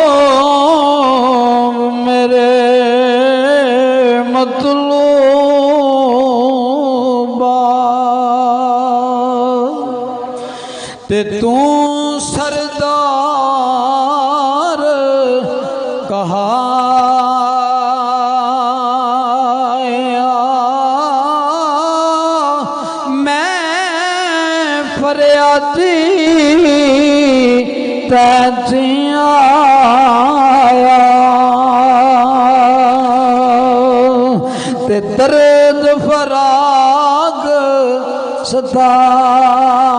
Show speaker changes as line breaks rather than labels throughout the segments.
महबूब मेरे मतलूबा ते तू सरदार कहा फरियादी तैथियां आया ते दर्द फराग सताया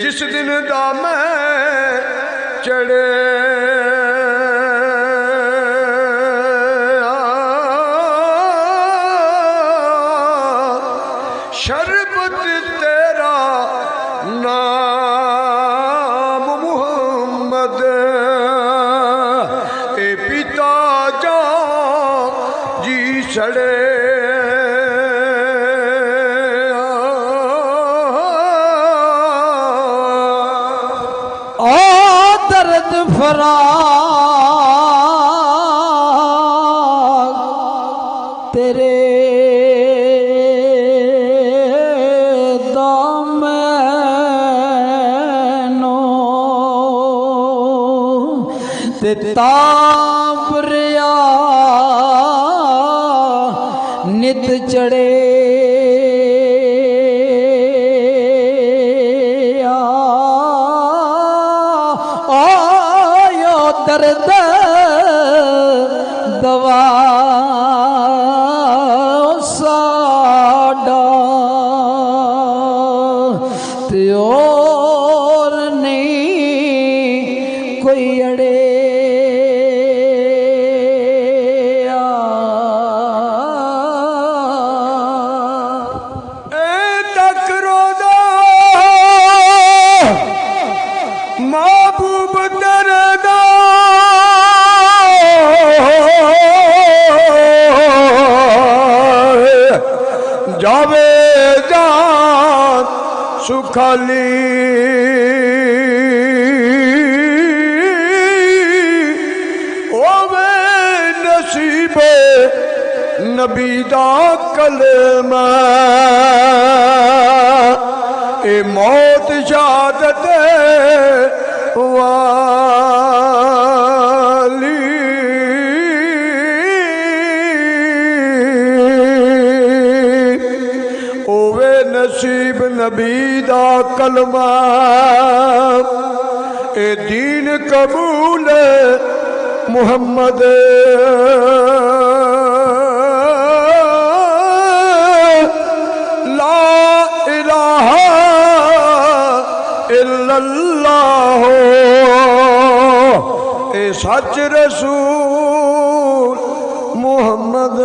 जिस दिन दा मैं चढ़े शरबत तेरा नाम मुहम्मद ए पिता जा जी चढ़े
दर्द फराग तेरे दामनो ते ताबरिया नित चढ़े दर्द दवा साडा ते और नहीं कोई अड़े
महबूब दरदा जावे जान सुखाली ओवे नसीबे नबी दा कलमा ए मौत शहादत वाली ओवे नसीब नबी दा कलमा ए दीन कबूल मुहम्मद ला इलाहा इल्लल्लाह ए सच रसूल मुहम्मद